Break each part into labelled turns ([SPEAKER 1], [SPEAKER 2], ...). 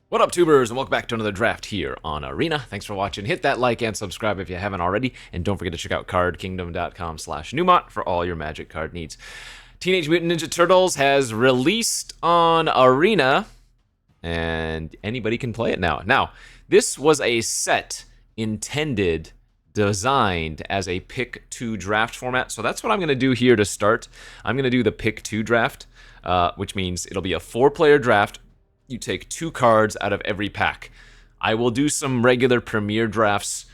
[SPEAKER 1] What up, tubers, and welcome back to another draft here on Arena. Thanks for watching. Hit that like and subscribe if you haven't already, and don't forget to check out cardkingdom.com/Numot for all your Magic card needs. Teenage Mutant Ninja Turtles has released on Arena, and anybody can play it now. Now, this was a set designed as a pick 2 draft format, so that's what I'm going to do here to start. I'm going to do the pick 2 draft, which means it'll be a 4-player draft. You take 2 cards out of every pack. I will do some regular Premier drafts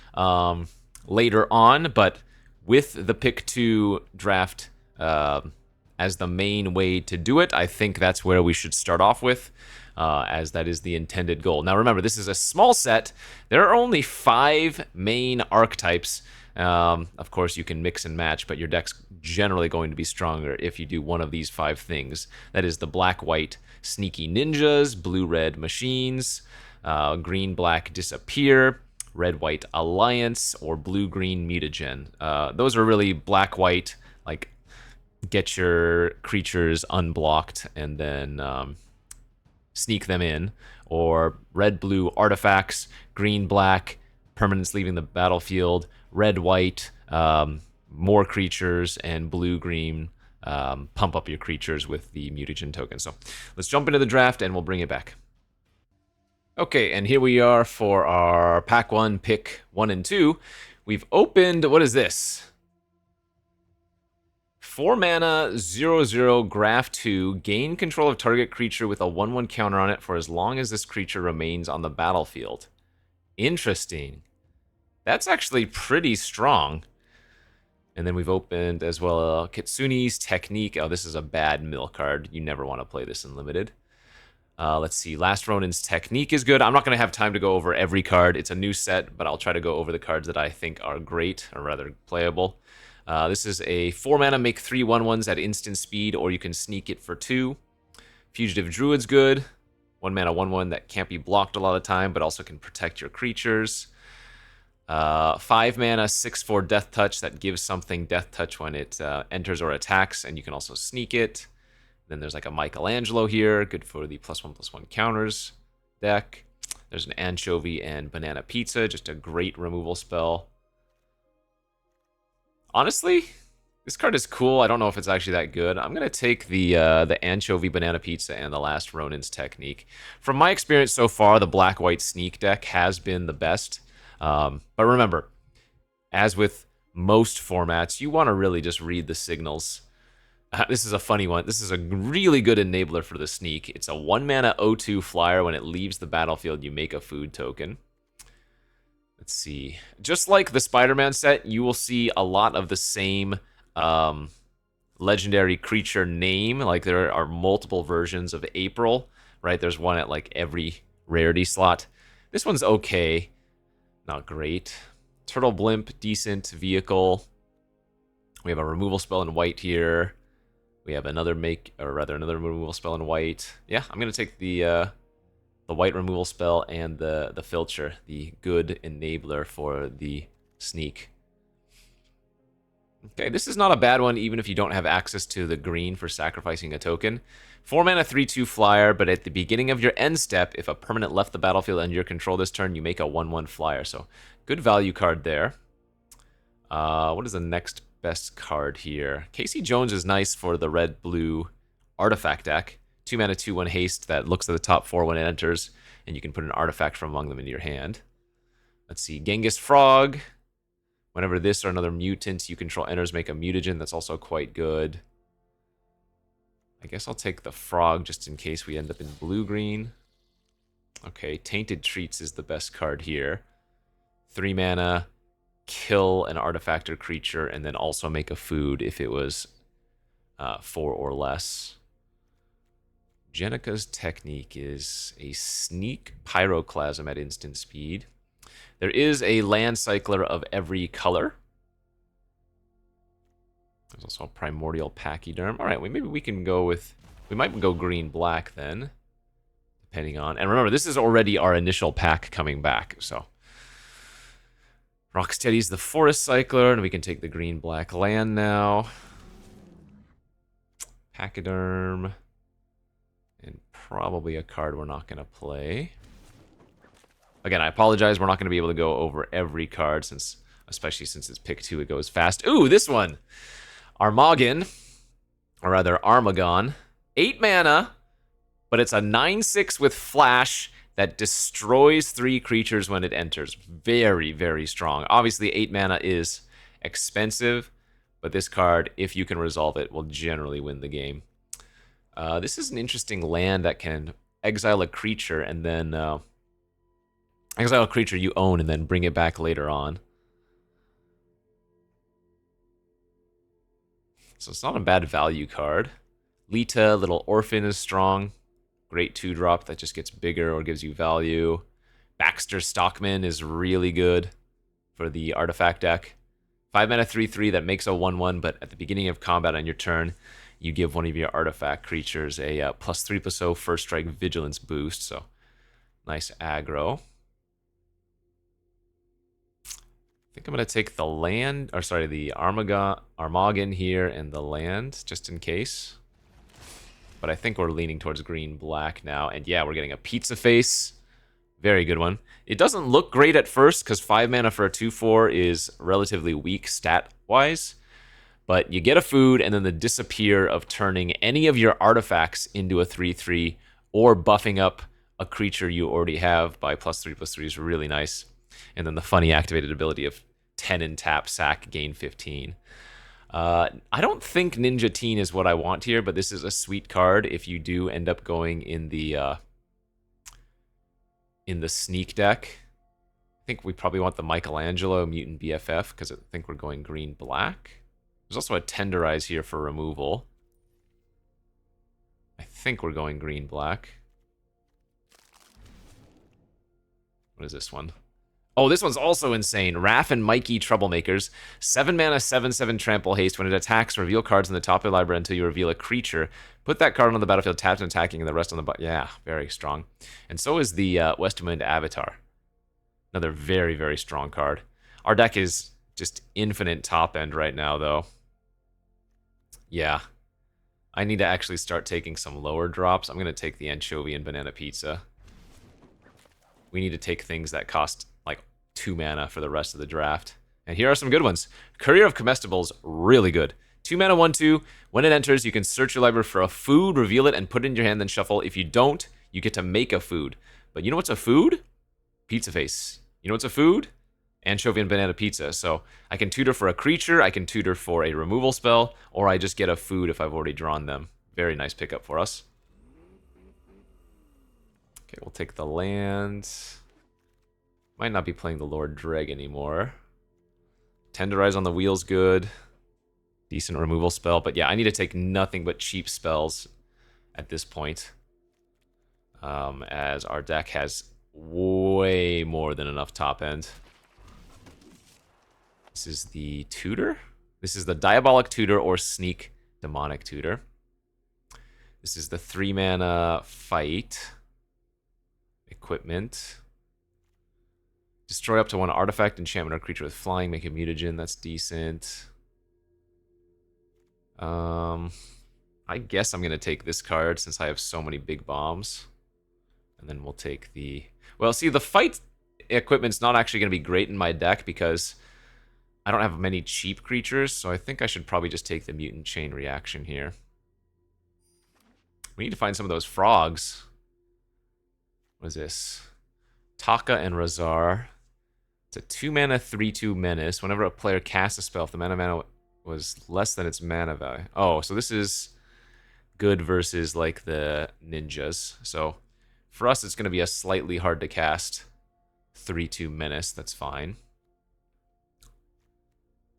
[SPEAKER 1] later on, but with the pick 2 draft as the main way to do it, I think that's where we should start off with, as that is the intended goal. Now remember, this is a small set. There are only 5 main archetypes. Of course, you can mix and match, but your deck's generally going to be stronger if you do one of these 5 things. That is the black-white sneaky ninjas, blue-red machines, green-black disappear, red-white alliance, or blue-green mutagen. Those are really black-white, like get your creatures unblocked and then sneak them in, or red-blue artifacts, green-black permanents leaving the battlefield, red-white more creatures, and blue-green pump up your creatures with the mutagen token. So let's jump into the draft and we'll bring it back. Okay, and here we are for our pack 1, pick 1 and 2. We've opened, what is this? 4 mana, 0/0, Graph 2, gain control of target creature with a 1/1 counter on it for as long as this creature remains on the battlefield. Interesting. That's actually pretty strong. And then we've opened as well Kitsune's Technique. Oh, this is a bad mill card. You never want to play this in Limited. Let's see. Last Ronin's Technique is good. I'm not going to have time to go over every card. It's a new set, but I'll try to go over the cards that I think are great, or rather playable. This is a 4 mana, make 3 1/1s at instant speed, or you can sneak it for 2. Fugitive Druid's good. 1 mana 1/1 that can't be blocked a lot of time, but also can protect your creatures. 5 mana, 6/4 Death Touch that gives something Death Touch when it enters or attacks, and you can also sneak it. Then there's like a Michelangelo here, good for the +1/+1 counters deck. There's an Anchovy and Banana Pizza, just a great removal spell. Honestly, this card is cool. I don't know if it's actually that good. I'm going to take the Anchovy, Banana Pizza, and the Last Ronin's Technique. From my experience so far, the black-white sneak deck has been the best. But remember, as with most formats, you want to really just read the signals. This is a funny one. This is a really good enabler for the sneak. It's a 1 mana 0/2 flyer. When it leaves the battlefield, you make a food token. Let's see. Just like the Spider-Man set, you will see a lot of the same legendary creature name. Like there are multiple versions of April, right? There's one at like every rarity slot. This one's okay. Not great. Turtle Blimp, decent vehicle. We have a removal spell in white here. We have another another removal spell in white. Yeah, I'm gonna take the white removal spell and the filter, the good enabler for the sneak. Okay, this is not a bad one, even if you don't have access to the green for sacrificing a token. 4 mana 3/2 flyer, but at the beginning of your end step, if a permanent left the battlefield under your control this turn, you make a 1/1 flyer. So good value card there. What is the next best card here? Casey Jones is nice for the red-blue artifact deck. 2 mana 2/1 haste that looks at the top 4 when it enters, and you can put an artifact from among them into your hand. Let's see, Genghis Frog. Whenever this or another mutant you control enters, make a mutagen. That's also quite good. I guess I'll take the frog just in case we end up in blue-green. Okay, Tainted Treats is the best card here. 3 mana, kill an artifact or creature, and then also make a food if it was 4 or less. Jenica's Technique is a sneak Pyroclasm at instant speed. There is a land cycler of every color. There's also a Primordial Pachyderm. All right, maybe we can go with... We might go green-black then, depending on... And remember, this is already our initial pack coming back, so... Rocksteady's the Forest Cycler, and we can take the green-black land now. Pachyderm. And probably a card we're not going to play. Again, I apologize. We're not going to be able to go over every card, especially since it's pick 2, it goes fast. Ooh, this one. Armagon, or rather Armagon. 8 mana, but it's a 9/6 with flash that destroys 3 creatures when it enters. Very, very strong. Obviously, 8 mana is expensive, but this card, if you can resolve it, will generally win the game. This is an interesting land that can exile a creature and then exile a creature you own and then bring it back later on. So it's not a bad value card. Lita, Little Orphan is strong. Great 2-drop that just gets bigger or gives you value. Baxter Stockman is really good for the artifact deck. 5 mana 3/3 that makes a 1/1, but at the beginning of combat on your turn, you give one of your artifact creatures a +3/+0 first strike vigilance boost. So nice aggro. I think I'm going to take the land, or sorry, the Armagon here and the land, just in case. But I think we're leaning towards green-black now. And yeah, we're getting a Pizza Face. Very good one. It doesn't look great at first, because 5 mana for a 2/4 is relatively weak stat-wise. But you get a food, and then the disappear of turning any of your artifacts into a 3/3, or buffing up a creature you already have by +3/+3 is really nice. And then the funny activated ability of 10 and tap, sack, gain 15. I don't think Ninja Teen is what I want here, but this is a sweet card if you do end up going in the sneak deck. I think we probably want the Michelangelo Mutant BFF because I think we're going green-black. There's also a Tenderize here for removal. I think we're going green-black. What is this one? Oh, this one's also insane. Raph and Mikey Troublemakers. 7 mana, 7/7 trample haste. When it attacks, reveal cards in the top of your library until you reveal a creature. Put that card on the battlefield, tapped and attacking, and the rest on the yeah, very strong. And so is the Westwind Avatar. Another very, very strong card. Our deck is just infinite top end right now, though. Yeah. I need to actually start taking some lower drops. I'm going to take the Anchovy and Banana Pizza. We need to take things that cost like 2 mana for the rest of the draft. And here are some good ones. Courier of Comestibles, really good. 2 mana, 1/2. When it enters, you can search your library for a food, reveal it, and put it in your hand, then shuffle. If you don't, you get to make a food. But you know what's a food? Pizza Face. You know what's a food? Anchovy and Banana Pizza. So I can tutor for a creature, I can tutor for a removal spell, or I just get a food if I've already drawn them. Very nice pickup for us. Okay, we'll take the land. Might not be playing the Lord Dreg anymore. Tenderize on the wheel's good. Decent removal spell. But yeah, I need to take nothing but cheap spells at this point. As our deck has way more than enough top end. This is the Tutor. This is the Diabolic Tutor or Sneak Demonic Tutor. This is the 3 mana Fight. Equipment. Destroy up to 1 artifact, enchantment, or creature with flying. Make a mutagen. That's decent. I guess I'm going to take this card since I have so many big bombs. And then we'll take the... Well, see, the Fight equipment's not actually going to be great in my deck because I don't have many cheap creatures, so I think I should probably just take the Mutant Chain Reaction here. We need to find some of those frogs. What is this? Taka and Razar. It's a 2 mana, 3/2 menace. Whenever a player casts a spell, if the mana was less than its mana value. Oh, so this is good versus like the ninjas. So for us, it's going to be a slightly hard to cast 3/2 menace. That's fine.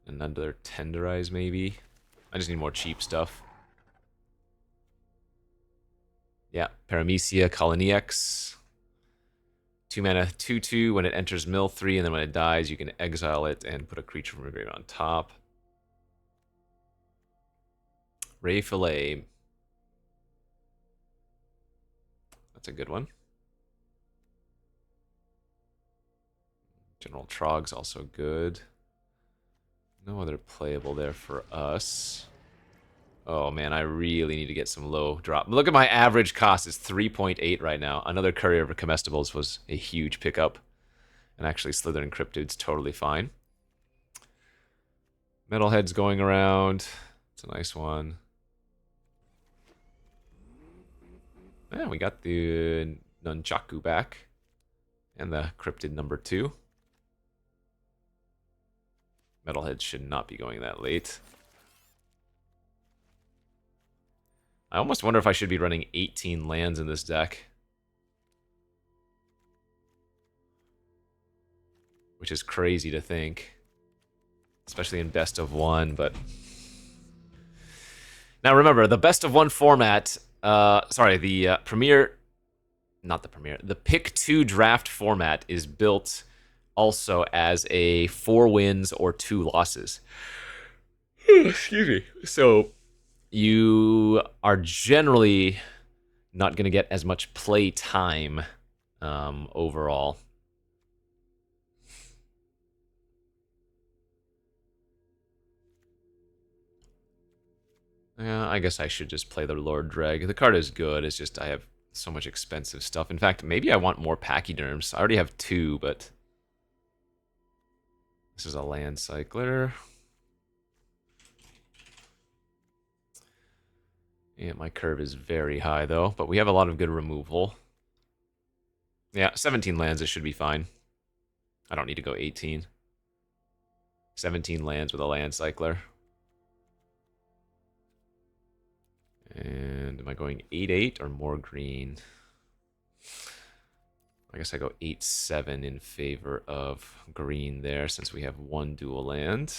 [SPEAKER 1] Another Tenderize, maybe. I just need more cheap stuff. Yeah, Paramecia, Colonyx. 2 mana, 2/2. When it enters mill 3, and then when it dies, you can exile it and put a creature from your graveyard on top. Ray Fillet. That's a good one. General Trog's also good. No other playable there for us. Oh man, I really need to get some low drop. Look at my average cost, it's 3.8 right now. Another Courier of Comestibles was a huge pickup. And actually, Slither Encrypted's totally fine. Metalhead's going around. It's a nice one. Yeah, we got the Nunchaku back. And the Cryptid number 2. Metalhead should not be going that late. I almost wonder if I should be running 18 lands in this deck. Which is crazy to think. Especially in best of one, but... Now remember, the best of one format... the Premier... Not the Premier. The Pick 2 draft format is built also as a 4 wins or 2 losses. Excuse me. So, you are generally not going to get as much play time overall. Yeah, I guess I should just play the Lord Dreg. The card is good, it's just I have so much expensive stuff. In fact, maybe I want more Pachyderms. I already have 2, but... This is a land cycler. Yeah, my curve is very high, though, but we have a lot of good removal. Yeah, 17 lands, it should be fine. I don't need to go 18. 17 lands with a land cycler. And am I going 8-8 or more green? I guess I go 8-7 in favor of green there, since we have 1 dual land.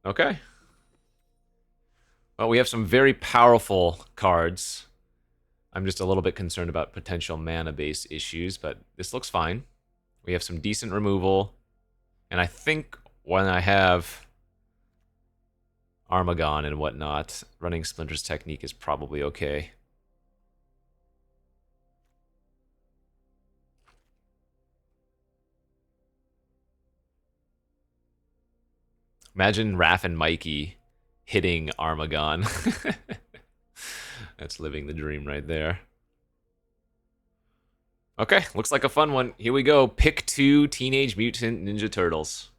[SPEAKER 1] Okay. Well, we have some very powerful cards. I'm just a little bit concerned about potential mana base issues, but this looks fine. We have some decent removal. And I think when I have Armagon and whatnot, running Splinter's Technique is probably okay. Imagine Raph and Mikey hitting Armagon. That's living the dream right there. Okay, looks like a fun one. Here we go. Pick 2 Teenage Mutant Ninja Turtles.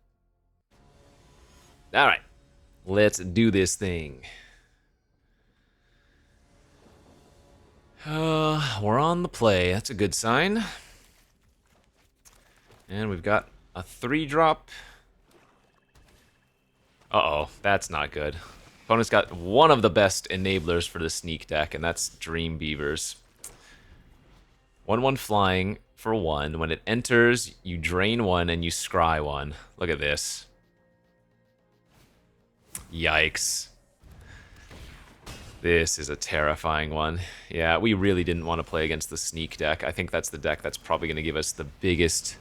[SPEAKER 1] Alright, let's do this thing. We're on the play. That's a good sign. And we've got a 3-drop. Uh-oh, that's not good. Opponent's got one of the best enablers for the sneak deck, and that's Dream Beavers. 1/1 flying for 1. When it enters, you drain 1 and you scry 1. Look at this. Yikes. This is a terrifying one. Yeah, we really didn't want to play against the sneak deck. I think that's the deck that's probably going to give us the biggest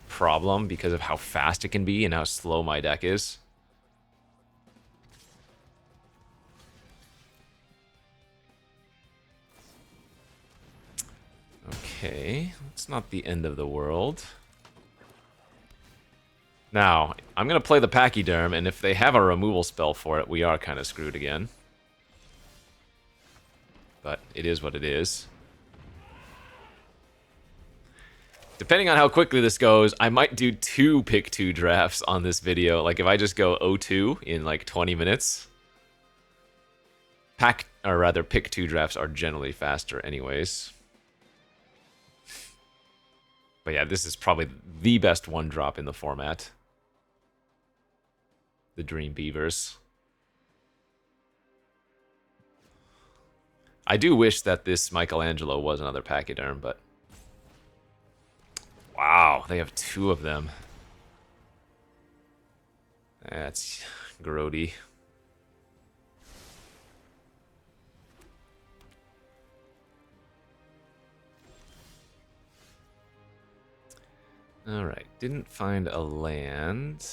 [SPEAKER 1] problem because of how fast it can be and how slow my deck is. Okay, it's not the end of the world. Now, I'm going to play the Pachyderm, and if they have a removal spell for it, we are kind of screwed again. But it is what it is. Depending on how quickly this goes, I might do 2 pick 2 drafts on this video. Like, if I just go 0-2 in, like, 20 minutes. Pick 2 drafts are generally faster anyways. But yeah, this is probably the best 1-drop in the format. The Dream Beavers. I do wish that this Michelangelo was another Pachyderm, but... Wow, they have 2 of them. That's grody. Alright, didn't find a land.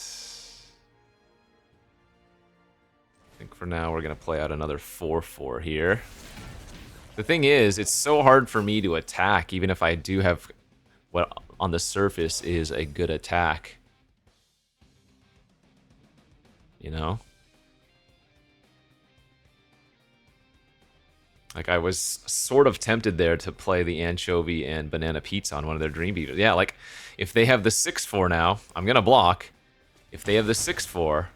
[SPEAKER 1] I think for now we're going to play out another 4-4 here. The thing is, it's so hard for me to attack, even if I do have what on the surface is a good attack. You know? Like, I was sort of tempted there to play the anchovy and banana pizza on one of their dream beavers. Yeah, like, if they have the 6/4 now, I'm gonna block. If they have the 6/4...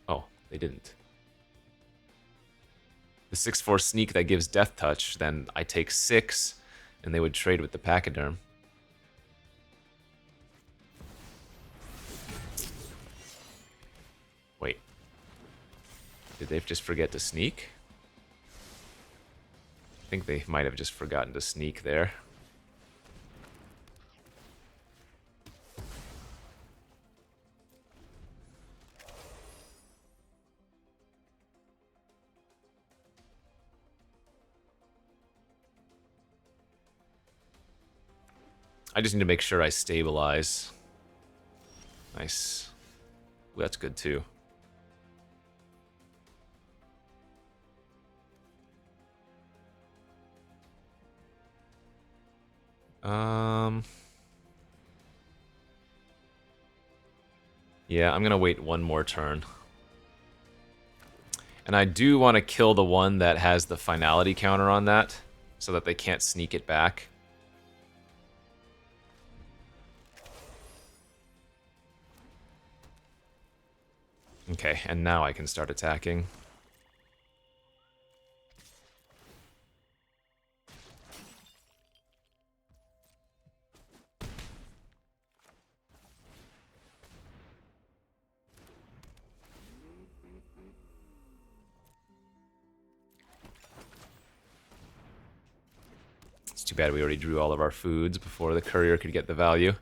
[SPEAKER 1] Oh, they didn't. The 6/4 sneak that gives death touch, then I take 6, and they would trade with the pachyderm. Wait. Did they just forget to sneak? I think they might have just forgotten to sneak there. I just need to make sure I stabilize. Nice. Ooh, that's good too. Yeah, I'm gonna wait one more turn. And I do want to kill the one that has the finality counter on that, so that they can't sneak it back. Okay, and now I can start attacking. It's too bad we already drew all of our foods before the courier could get the value.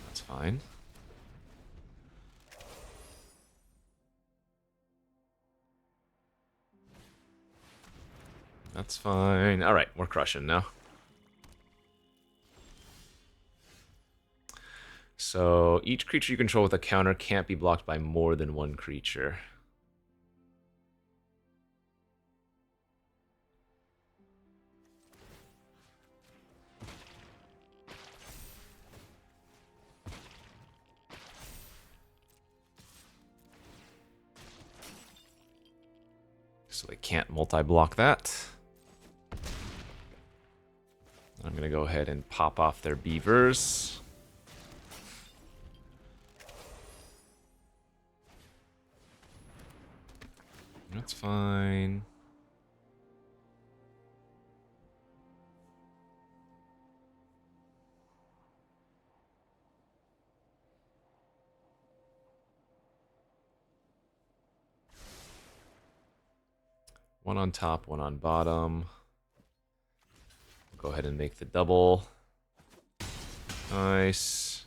[SPEAKER 1] That's fine. That's fine. Alright, we're crushing now. So, each creature you control with a counter can't be blocked by more than one creature. So they can't multi-block that. I'm going to go ahead and pop off their beavers. That's fine. One on top, one on bottom. Go ahead and make the double. Nice.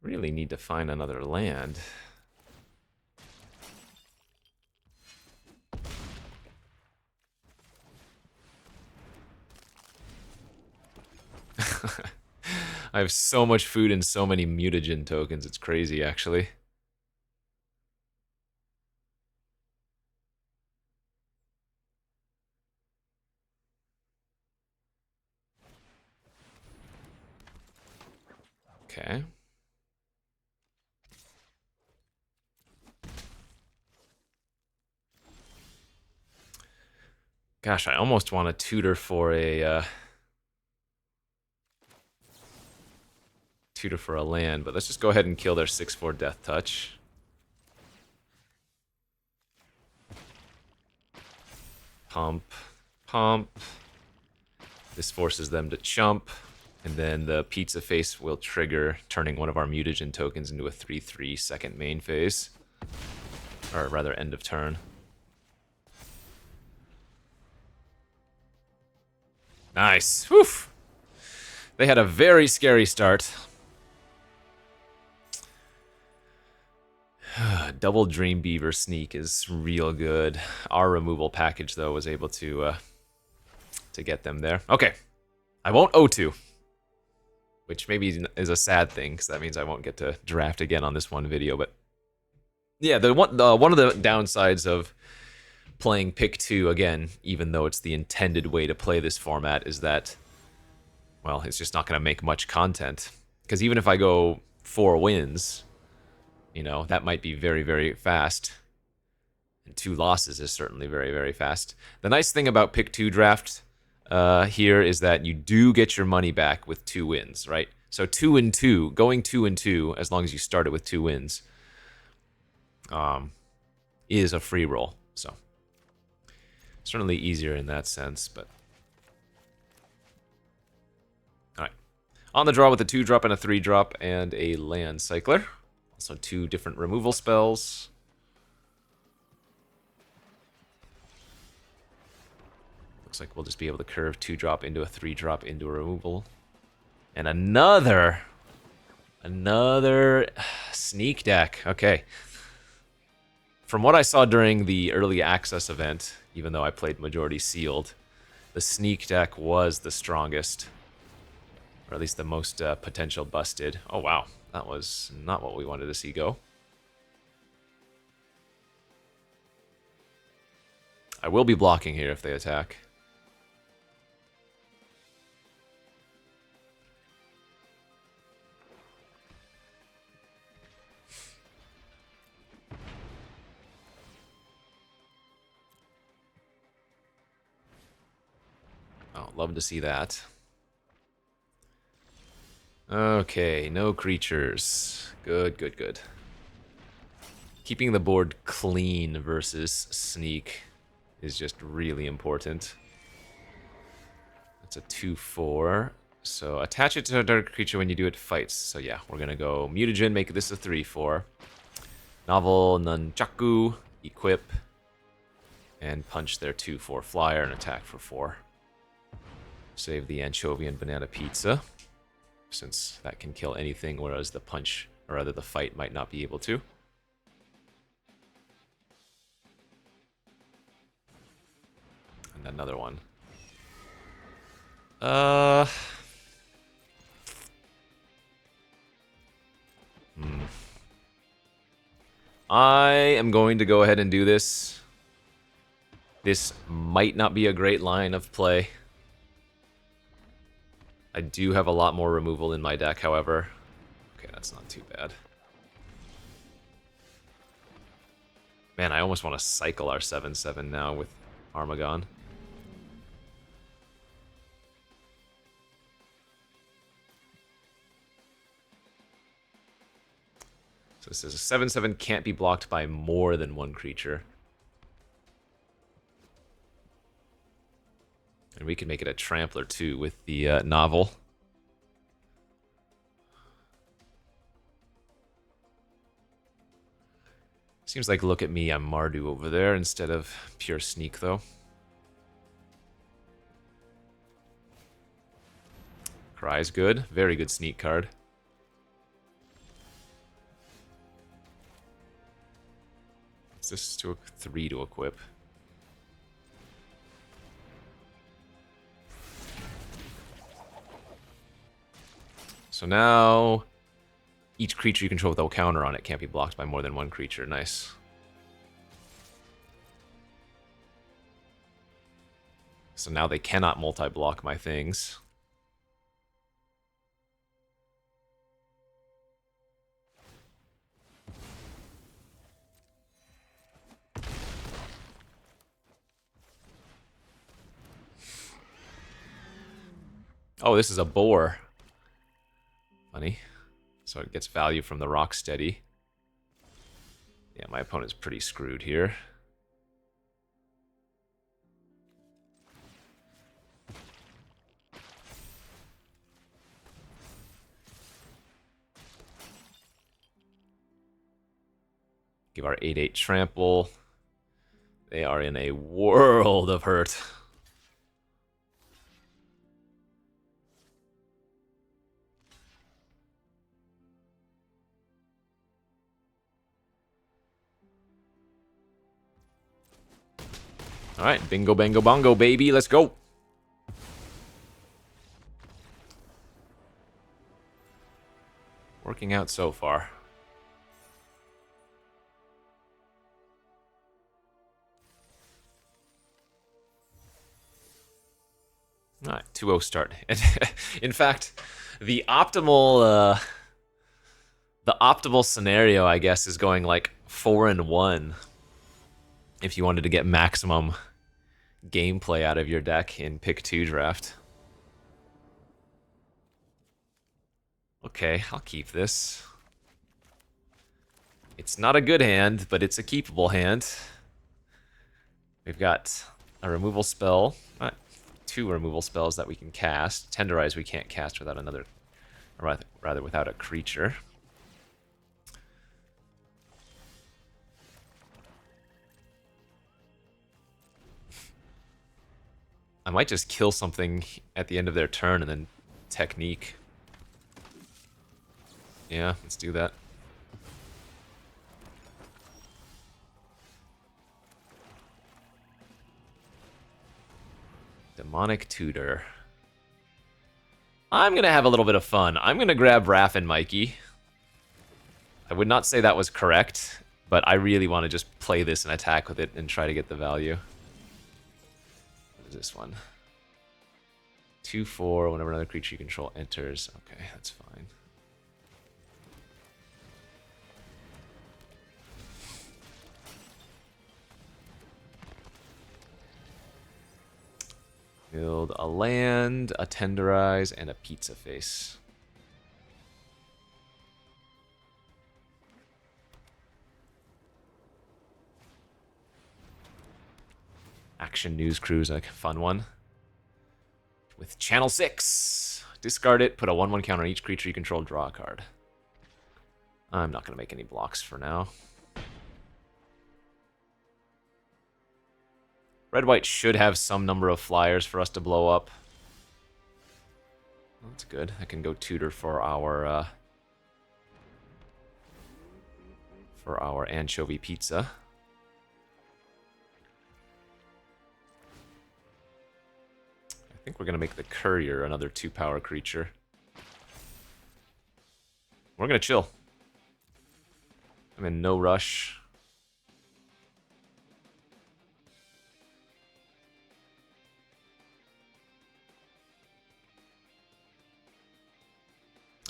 [SPEAKER 1] Really need to find another land. I have so much food and so many mutagen tokens, it's crazy actually. Okay. Gosh, I almost want to tutor for a land, but let's just go ahead and kill their 6/4 death touch. Pump, pump. This forces them to chump, and then the pizza face will trigger, turning one of our mutagen tokens into a 3/3 second main phase. Or rather, end of turn. Nice. Whew. They had a very scary start. Double Dream Beaver sneak is real good. Our removal package, though, was able to get them there. Okay. I won't O2. which maybe is a sad thing because that means I won't get to draft again on this one video. But yeah, one of the downsides of playing pick 2 again, even though it's the intended way to play this format, is that, well, it's just not going to make much content. Because even if I go 4 wins, you know, that might be very, very fast. And 2 losses is certainly very, very fast. The nice thing about pick 2 draft here is that you do get your money back with 2 wins, right? So 2-2, going 2-2, as long as you start it with 2 wins, is a free roll. So certainly easier in that sense, but all right. On the draw with a 2-drop and a 3-drop and a land cycler. Also 2 different removal spells. Looks like we'll just be able to curve 2-drop into a 3-drop into a removal. And another sneak deck. Okay. From what I saw during the early access event, even though I played majority sealed, the sneak deck was the strongest. Or at least the most potential busted. Oh wow, that was not what we wanted to see go. I will be blocking here if they attack. Oh, love to see that. Okay, no creatures. Good, good, good. Keeping the board clean versus sneak is just really important. That's a 2/4. So attach it to a dark creature when you do it fights. So yeah, we're gonna go mutagen, make this a 3/4. Novel, nunchaku, equip, and punch their 2/4 flyer and attack for 4. Save the anchovy and banana pizza, since that can kill anything, whereas the punch, or rather the fight, might not be able to. And another one. I am going to go ahead and do this. This might not be a great line of play. I do have a lot more removal in my deck, however. Okay, that's not too bad. Man, I almost want to cycle our 7/7 now with Armagon. So this is a 7/7 can't be blocked by more than 1 creature. And we can make it a trampler too with the novel. Seems like look at me, I'm Mardu over there instead of pure sneak though. Cry's good, very good sneak card. It's just to a 3 to equip. So now, each creature you control with a counter on it can't be blocked by more than 1 creature. Nice. So now they cannot multi-block my things. Oh, this is a boar. Funny. So it gets value from the Rocksteady. Yeah, my opponent's pretty screwed here. Give our 8/8 trample. They are in a world of hurt. All right, bingo, bango, bongo, baby. Let's go. Working out so far. All right, 2-0 start. In fact, the optimal scenario, I guess, is going like 4-1 if you wanted to get maximum gameplay out of your deck in pick 2 draft. Okay, I'll keep this. It's not a good hand, but it's a keepable hand. We've got a removal spell. 2 removal spells that we can cast. Tenderize we can't cast without another, or rather without a creature. I might just kill something at the end of their turn and then technique. Yeah, let's do that. Demonic Tutor. I'm going to have a little bit of fun. I'm going to grab Raph and Mikey. I would not say that was correct, but I really want to just play this and attack with it and try to get the value. What is this one? 2/4, whenever another creature you control enters. Okay, that's fine. Build a land, a Tenderize, and a Pizza Face. Action News Cruise, a fun one. With Channel 6. Discard it, put a 1/1 counter on each creature you control, draw a card. I'm not going to make any blocks for now. Red-white should have some number of flyers for us to blow up. That's good. I can go tutor for our anchovy pizza. I think we're gonna make the courier another 2-power creature. We're gonna chill. I'm in no rush.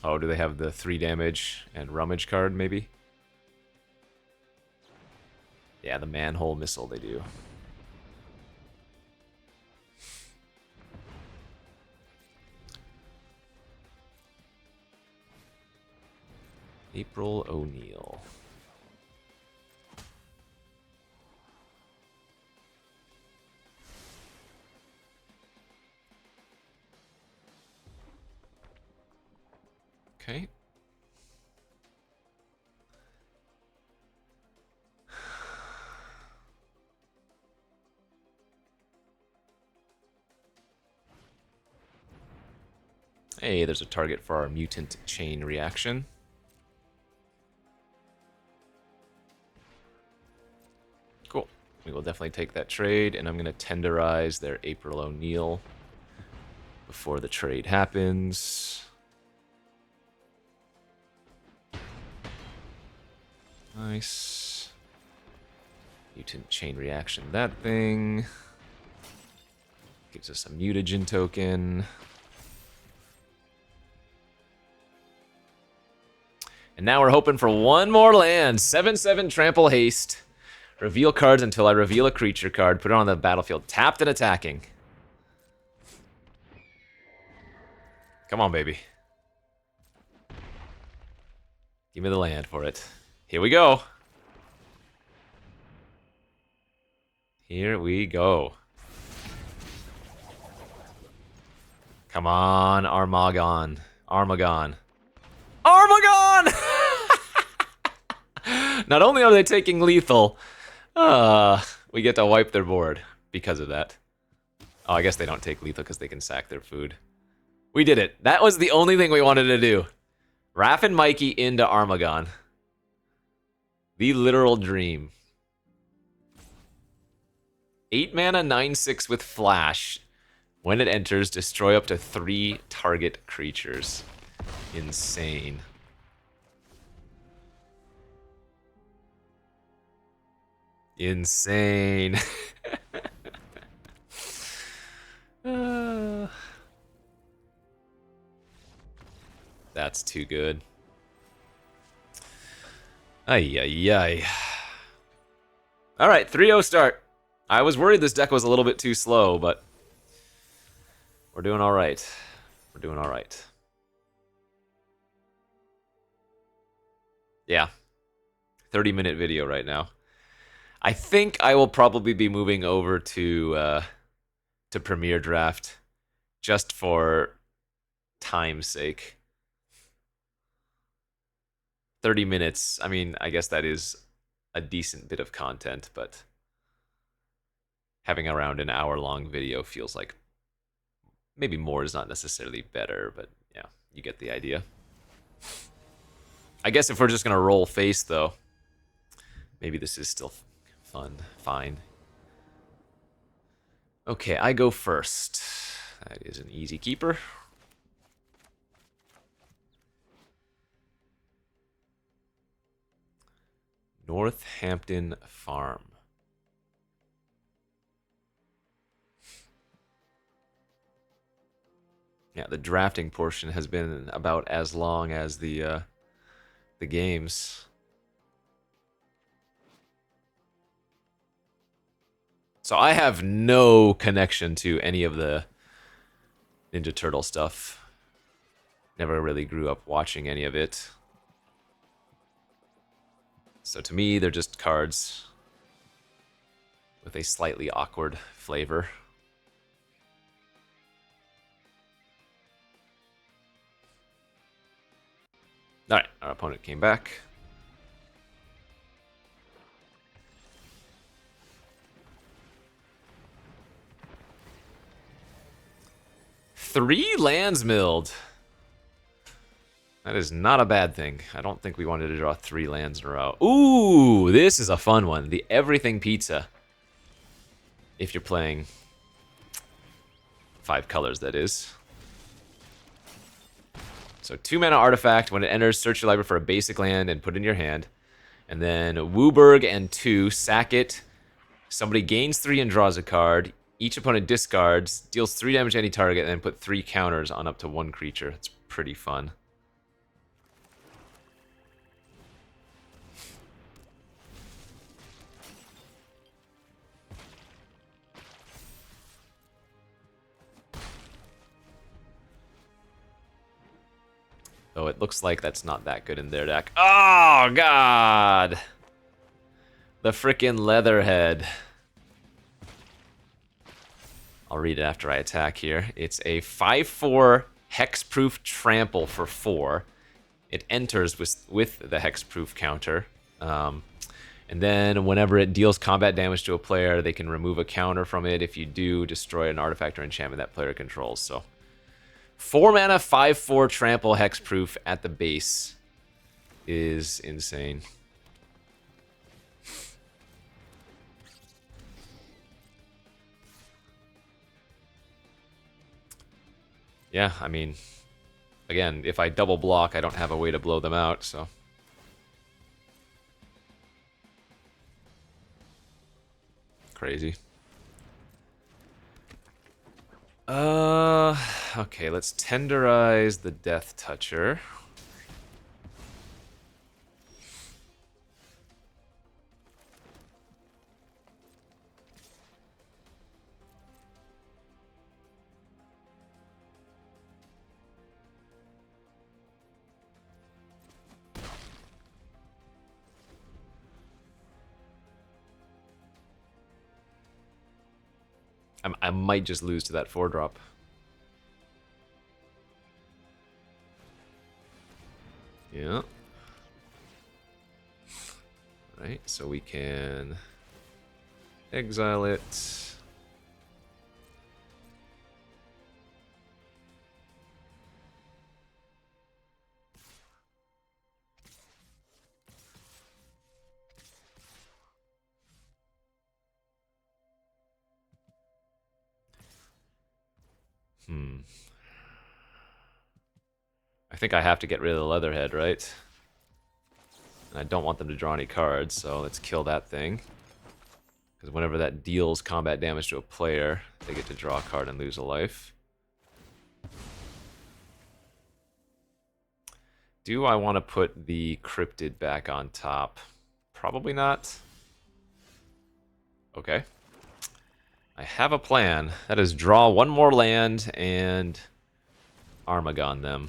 [SPEAKER 1] Oh, do they have the 3 damage and rummage card, maybe? Yeah, the manhole missile they do. April O'Neil. Okay. Hey, there's a target for our mutant chain reaction. Cool. We will definitely take that trade, and I'm going to tenderize their April O'Neil before the trade happens. Nice. Mutant chain reaction, that thing. Gives us a mutagen token. And now we're hoping for one more land. 7/7 trample haste. Reveal cards until I reveal a creature card. Put it on the battlefield. Tapped and attacking. Come on, baby. Give me the land for it. Here we go. Here we go. Come on, Armagon. Armagon. Armagon! Not only are they taking lethal, we get to wipe their board because of that. Oh, I guess they don't take lethal because they can sack their food. We did it. That was the only thing we wanted to do. Raph and Mikey into Armagon. The literal dream. 8 mana, 9/6 with flash. When it enters, destroy up to 3 target creatures. Insane. Insane. Uh, that's too good. Ay, ay, ay. All right, 3-0 start. I was worried this deck was a little bit too slow, but we're doing all right. We're doing all right. Yeah. 30-minute video right now. I think I will probably be moving over to Premier Draft just for time's sake. 30 minutes, I mean, I guess that is a decent bit of content, but having around an hour-long video feels like maybe more is not necessarily better, but yeah, you get the idea. I guess if we're just going to roll face, though, maybe this is still fun. Fine. Okay, I go first. That is an easy keeper. Northampton Farm. Yeah, the drafting portion has been about as long as the games. So I have no connection to any of the Ninja Turtle stuff. Never really grew up watching any of it. So to me, they're just cards with a slightly awkward flavor. All right, our opponent came back. Three lands milled. That is not a bad thing. I don't think we wanted to draw 3 lands in a row. Ooh, this is a fun one. The Everything Pizza. If you're playing 5 colors, that is. So 2-mana artifact. When it enters, search your library for a basic land and put it in your hand. And then Wooburg and 2, sack it. Somebody gains 3 and draws a card. Each opponent discards, deals 3 damage to any target, and then put 3 counters on up to 1 creature. It's pretty fun. Oh, it looks like that's not that good in their deck. Oh, God! The frickin' Leatherhead. I'll read it after I attack here. It's a 5/4 hexproof trample for 4. It enters with the hexproof counter. And then whenever it deals combat damage to a player, they can remove a counter from it. If you do, destroy an artifact or enchantment that player controls. So 4 mana, 5/4 trample hexproof at the base is insane. Yeah, I mean, again, if I double block, I don't have a way to blow them out, so. Crazy. Okay, let's tenderize the Death Toucher. I might just lose to that 4-drop. Yeah. Right, so we can exile it. I think I have to get rid of the Leatherhead, right? And I don't want them to draw any cards, so let's kill that thing. Because whenever that deals combat damage to a player, they get to draw a card and lose a life. Do I want to put the Cryptid back on top? Probably not. Okay. I have a plan. That is draw one more land and Armagon them.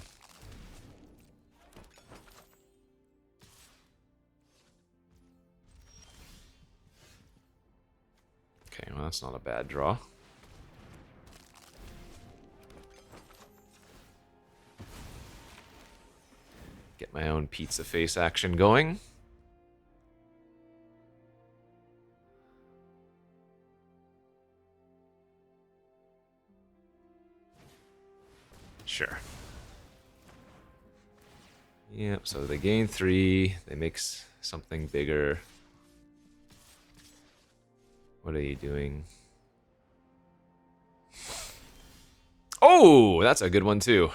[SPEAKER 1] Okay, well that's not a bad draw. Get my own pizza face action going. Sure. Yep, so they gain 3, they make something bigger. What are you doing? Oh, that's a good one too.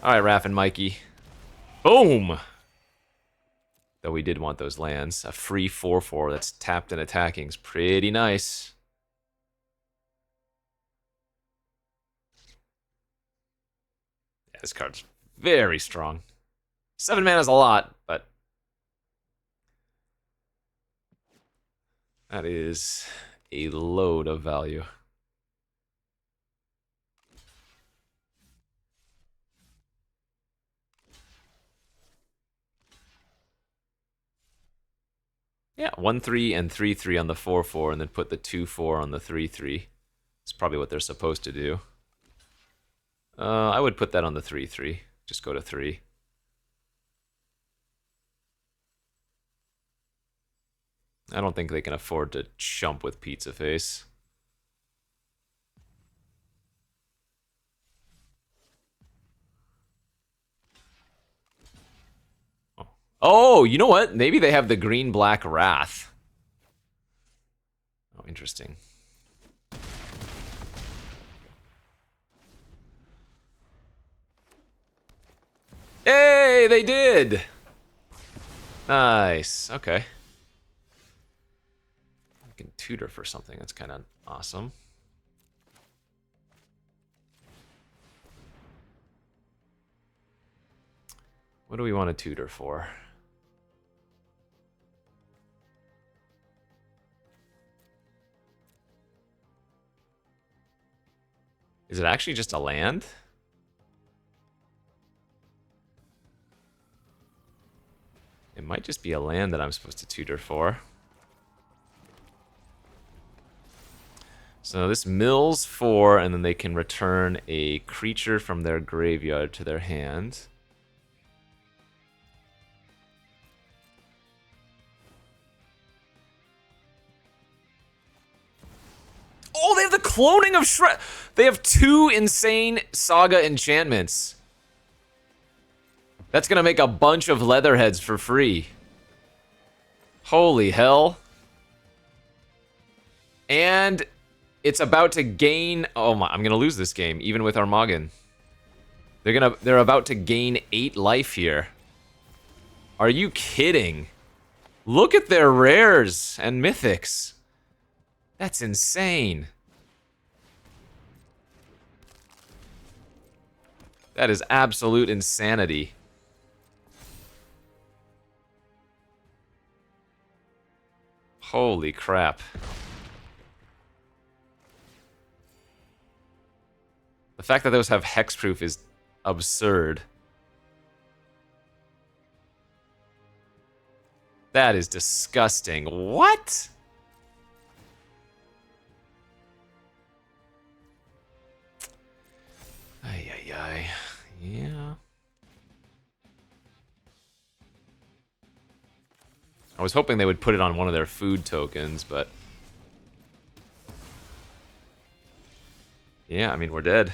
[SPEAKER 1] Alright, Raph and Mikey. Boom! Though we did want those lands. A free 4/4 that's tapped and attacking is pretty nice. Yeah, this card's very strong. 7 mana is a lot, but that is a load of value. Yeah, 1/3 and 3/3 on the 4/4, and then put the 2/4 on the 3/3. It's probably what they're supposed to do. I would put that on the 3/3. Just go to 3. I don't think they can afford to chump with Pizza Face. Oh, you know what? Maybe they have the green-black Wrath. Oh, interesting. Hey, they did! Nice, okay. I can tutor for something, that's kind of awesome. What do we want to tutor for? Is it actually just a land? It might just be a land that I'm supposed to tutor for. So this mills 4, and then they can return a creature from their graveyard to their hand. Oh, they have the cloning of Shred. They have 2 insane Saga enchantments. That's gonna make a bunch of Leatherheads for free. Holy hell. And it's about to gain... Oh my, I'm gonna lose this game, even with Armagon. They're about to gain 8 life here. Are you kidding? Look at their rares and mythics. That's insane. That is absolute insanity. Holy crap. The fact that those have hexproof is absurd. That is disgusting. What? Ay, ay, ay. Yeah. I was hoping they would put it on one of their food tokens, but... Yeah, I mean, we're dead.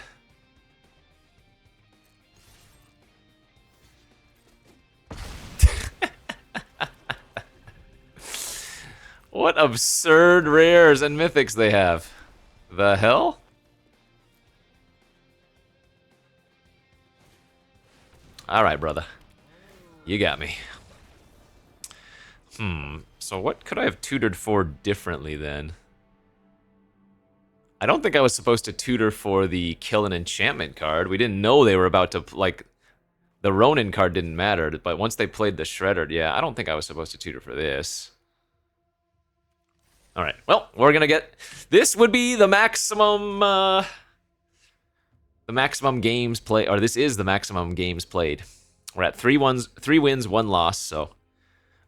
[SPEAKER 1] What absurd rares and mythics they have. The hell? Alright, brother. You got me. So what could I have tutored for differently then? I don't think I was supposed to tutor for the kill an enchantment card. We didn't know they were about to, like, the Ronin card didn't matter, but once they played the Shredder, yeah, I don't think I was supposed to tutor for this. Alright, well, we're gonna get... This would be the maximum, the maximum games played, or this is the maximum games played. We're at 3 wins, 1 loss, so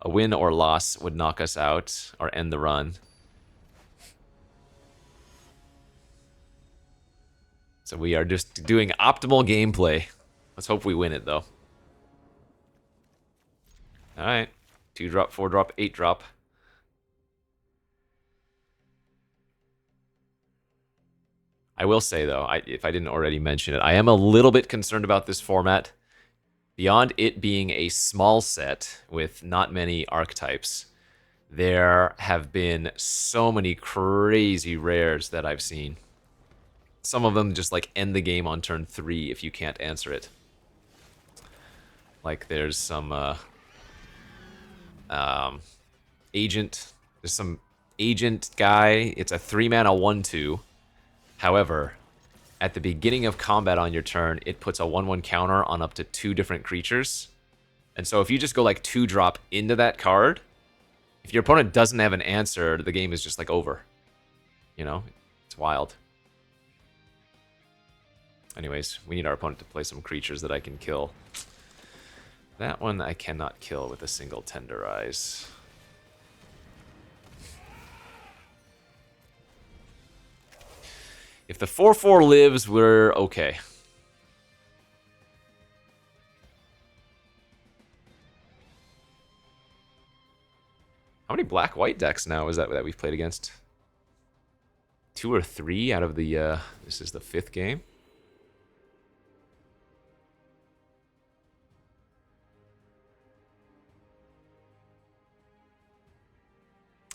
[SPEAKER 1] a win or loss would knock us out, or end the run. So we are just doing optimal gameplay. Let's hope we win it, though. Alright. 2-drop, 4-drop, 8-drop. I will say, though, if I didn't already mention it, I am a little bit concerned about this format. Beyond it being a small set with not many archetypes, there have been so many crazy rares that I've seen. Some of them just, like, end the game on turn 3 if you can't answer it. Like, there's some, agent. There's some agent guy. It's a 3-mana 1/2. However, at the beginning of combat on your turn, it puts a 1/1 counter on up to 2 different creatures. And so if you just go, like, 2-drop into that card, if your opponent doesn't have an answer, the game is just, like, over. You know? It's wild. Anyways, we need our opponent to play some creatures that I can kill. That one I cannot kill with a single Tenderize. If the 4/4 lives, we're okay. How many black-white decks now is that we've played against? 2 or 3 out of the, this is the 5th game?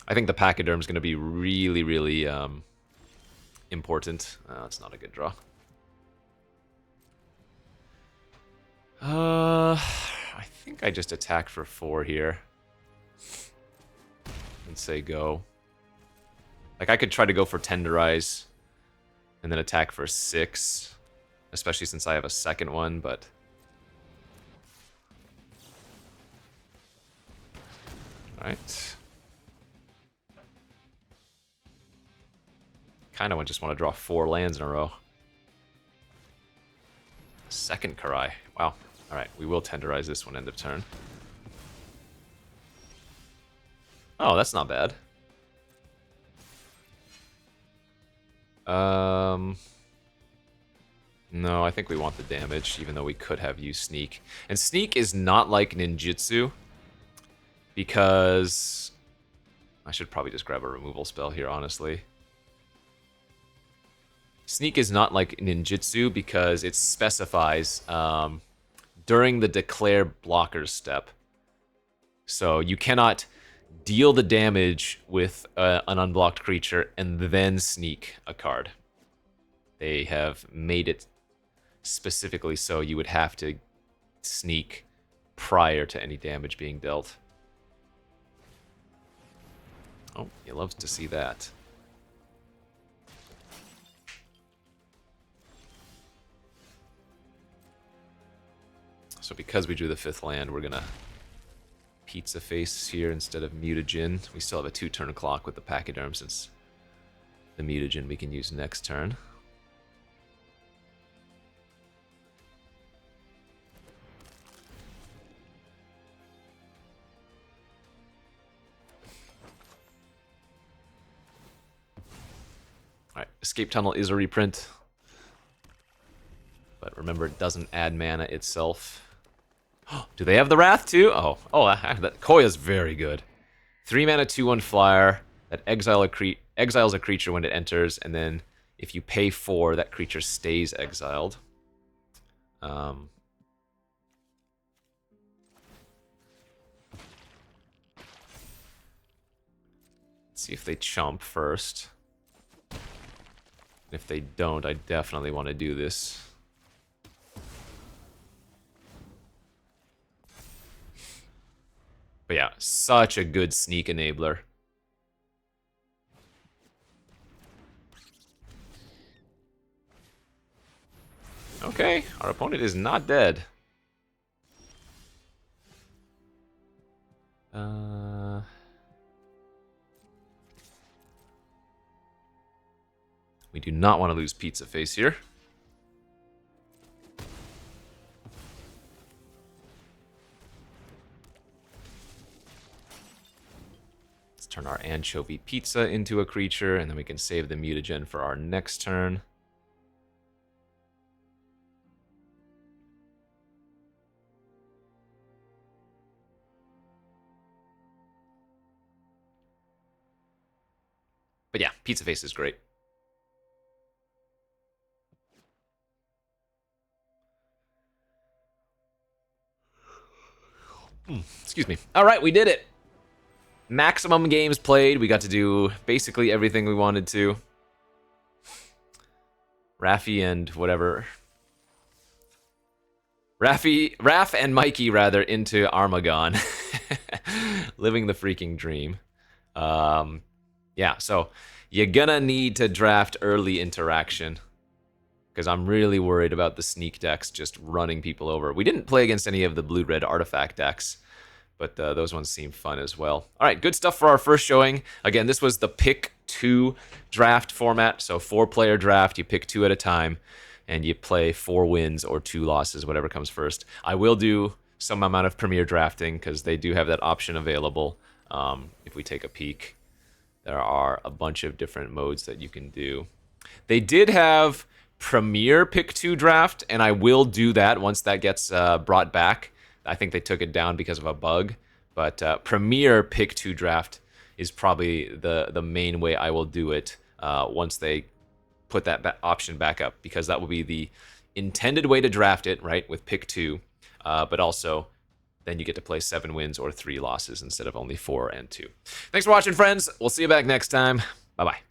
[SPEAKER 1] I think the Pachyderm is going to be really, really important. That's not a good draw. I think I just attack for 4 here. And say go. Like, I could try to go for Tenderize and then attack for 6. Especially since I have a second one, but... Alright. Kind of just want to draw 4 lands in a row. Second Karai. Wow. Alright, we will Tenderize this one end of turn. Oh, that's not bad. No, I think we want the damage, even though we could have used Sneak. And Sneak is not like Ninjutsu, because... I should probably just grab a removal spell here, honestly. Sneak is not like Ninjutsu because it specifies during the declare blockers step. So you cannot deal the damage with an unblocked creature and then sneak a card. They have made it specifically so you would have to sneak prior to any damage being dealt. Oh, he loves to see that. So because we drew the 5th land, we're gonna Pizza Face here instead of Mutagen. We still have a 2-turn clock with the Pachyderm since the Mutagen we can use next turn. Alright, Escape Tunnel is a reprint. But remember, it doesn't add mana itself. Do they have the Wrath too? Oh, that Koya's very good. 3-mana 2/1 flyer that exiles a creature when it enters, and then if you pay 4, that creature stays exiled. Let's see if they chump first. If they don't, I definitely want to do this. But yeah, such a good sneak enabler. Okay, our opponent is not dead. We do not want to lose Pizza Face here. Let's turn our Anchovy Pizza into a creature, and then we can save the mutagen for our next turn. But yeah, Pizza Face is great. Excuse me. All right, we did it. Maximum games played. We got to do basically everything we wanted to. Raffi and whatever. Raph and Mikey, rather, into Armagon. Living the freaking dream. Yeah, so you're gonna need to draft early interaction, because I'm really worried about the sneak decks just running people over. We didn't play against any of the blue-red artifact decks, but those ones seem fun as well. All right, good stuff for our first showing. Again, this was the pick 2 draft format, so 4-player draft. You pick 2 at a time, and you play 4 wins or 2 losses, whatever comes first. I will do some amount of premier drafting, because they do have that option available. If we take a peek, there are a bunch of different modes that you can do. They did have Premier Pick 2 Draft, and I will do that once that gets brought back. I think they took it down because of a bug, but Premier Pick 2 Draft is probably the main way I will do it once they put that option back up, because that will be the intended way to draft it, right, with Pick 2, but also then you get to play 7 wins or 3 losses instead of only 4 and 2. Thanks for watching, friends. We'll see you back next time. Bye-bye.